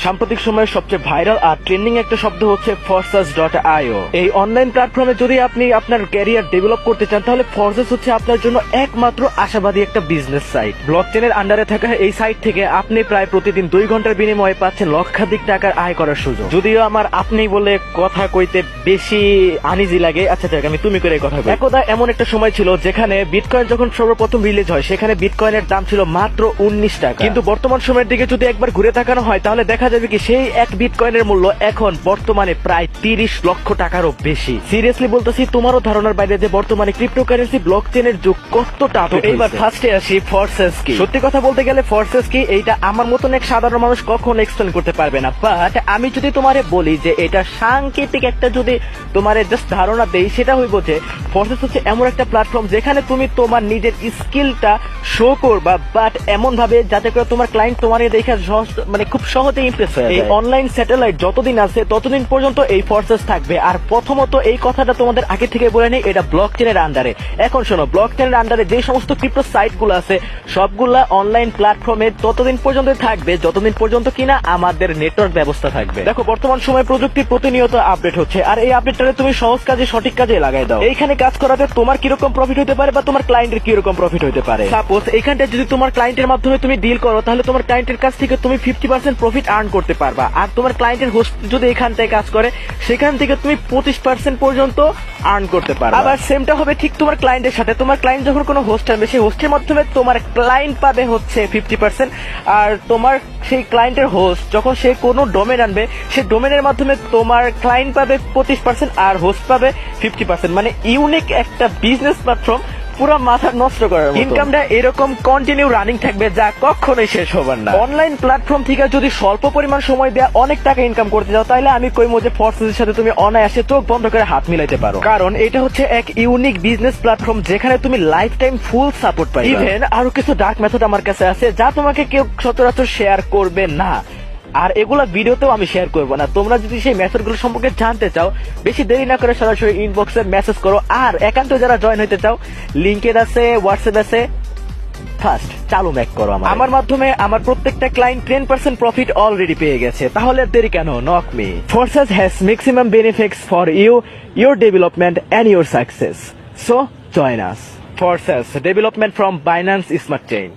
সাম্প্রতিক সময়ে সবচেয়ে ভাইরাল আর ট্রেন্ডিং একটা শব্দ হচ্ছে Forces.io। এই অনলাইন প্ল্যাটফর্মে যদি আপনি আপনার ক্যারিয়ার ডেভেলপ করতে চান তাহলে Forces হচ্ছে আপনার জন্য একমাত্র আশাবাদী একটা বিজনেস সাইট। ব্লকচেনের আন্ডারে থাকা এই সাইট থেকে আপনি প্রায় প্রতিদিন 2 ঘন্টার বিনিময়ে পাচ্ছেন লক্ষাধিক টাকার আয় করার সুযোগ। যদিও আমার আপনি বলে কথা কইতে বেশি আনইজি লাগে, আচ্ছা যাক আমি তুমি করে কথা বলি। একদা এমন একটা সময় ছিল যেখানে বিটকয়েন যখন সর্বপ্রথম রিলিজ হয় সেখানে বিটকয়েনের দাম ছিল মাত্র 19 টাকা। কিন্তু বর্তমান সময়ের দিকে যদি একবার ঘুরে তাকানো হয় তাহলে দেখা যাবে কি সেই এক বিটকয়েনের মূল্য এখন বর্তমানে প্রায় 30 লক্ষ টাকারও বেশি। সিরিয়াসলি বলতেছি, তোমারও ধারণার বাইরে যে বর্তমানে ক্রিপ্টোকারেন্সি ব্লকচেনের যুগ কতটা। তো এইবার ফার্স্টে আসি ফরসেস কি। সত্যি কথা বলতে গেলে ফরসেস কি এইটা আমার মতন এক সাধারণ মানুষ কখনো এক্সপ্লেন করতে পারবে না। বাট আমি যদি তোমারে বলি যে এটা সাংকেতিক একটা যদি তোমারে জাস্ট ধারণা দেই সেটা হইব যে ফরসেস হচ্ছে এমন একটা প্ল্যাটফর্ম যেখানে তুমি তোমার নিজের স্কিলটা শো করবা, বাট এমন ভাবে যাতে করে তোমার ক্লায়েন্ট তোমার দেখে মানে খুব সহজে ইমপ্রেস হয়। এই অনলাইন স্যাটেলাইট যতদিন আছে ততদিন পর্যন্ত এই ফরসেস থাকবে। আর প্রথমত এই কথাটা তোমাদের আগে থেকে বলে নেই, এটা ব্লকচেনের আন্ডারে। এখন শোনো, ব্লকচেনের আন্ডারে যে সমস্ত ক্রিপ্টো সাইট গুলো আছে সবগুলা অনলাইন প্ল্যাটফর্মে ততদিন পর্যন্ত থাকবে যতদিন পর্যন্ত কিনা আমাদের নেটওয়ার্ক ব্যবস্থা থাকবে। দেখো বর্তমান সময় প্রযুক্তি প্রতিনিয়ত আপডেট হচ্ছে, আর এই আপডেটটারে তুমি সহজ কাজে সঠিক কাজে লাগাই দাও। এইখানে কাজ করাতে তোমার কিরকম প্রফিট হতে পারে বা তোমার ক্লায়েন্টের কিরকম প্রফিট হতে পারে। সাপোজ এইখানটা যদি তোমার ক্লায়েন্টের মাধ্যমে তুমি ডিল করো তাহলে তোমার ক্লায়েন্টের কাছ থেকে তুমি 50% প্রফিট আর্ন করতে পারবা। আর তোমার ক্লায়েন্টের হোস্ট যদি এখান থেকে কাজ করে সেখান থেকে তুমি 25% পর্যন্ত আর্ন করতে পারবে। আবার সেমটা হবে ঠিক তোমার ক্লায়েন্টের সাথে। তোমার ক্লায়েন্ট যখন কোনো হোস্ট আনবে সেই হোস্টের মাধ্যমে তোমার ক্লায়েন্ট পাবে হচ্ছে 50%, আর তোমার সেই ক্লায়েন্টের হোস্ট যখন সে কোনো ডোমেন আনবে সেই ডোমেনের মাধ্যমে তোমার ক্লায়েন্ট পাবে 25% আর হোস্ট পাবে 50%। মানে ইউনিক একটা বিজনেস প্ল্যাটফর্ম, পুরো মাথা নষ্ট করার মতো। ইনকামটা এরকম কন্টিনিউ রানিং থাকবে যা কখনোই শেষ হবে না। অনলাইন প্ল্যাটফর্ম থেকে যদি স্বল্প পরিমাণ সময় দেয়া অনেক টাকা ইনকাম করতে চাও তাহলে আমি কইবো যে ফরসেসের সাথে তুমি অনায়াসে চোখ বন্ধ করে হাত মিলাইতে পারো, কারণ এটা হচ্ছে এক ইউনিক বিজনেস প্ল্যাটফর্ম যেখানে তুমি লাইফ টাইম ফুল সাপোর্ট পাবে। ইভেন আরো কিছু ডার্ক মেথড আমার কাছে আছে যা তোমাকে কেউ সচরাচর শেয়ার করবে না, আর এগুলা ভিডিওতেও আমি শেয়ার করবো না। তোমরা যদি সেই মেথডগুলো সম্পর্কে জানতে চাও বেশি দেরি না করে সরাসরি ইনবক্সে মেসেজ করো। আর একান্ত যারা জয়েন হইতে চাও লিংকের আছে, হোয়াটসঅ্যাপ আছে, ফার্স্ট চালু ম্যাক করো। আমার মাধ্যমে আমার প্রত্যেকটা ক্লায়েন্ট 10% প্রফিট অলরেডি পেয়ে গেছে, তাহলে দেরি কেন? Knock me. Forsage has maximum benefits for you, your development and your success, so join us. Forsage development from Binance Smart chain.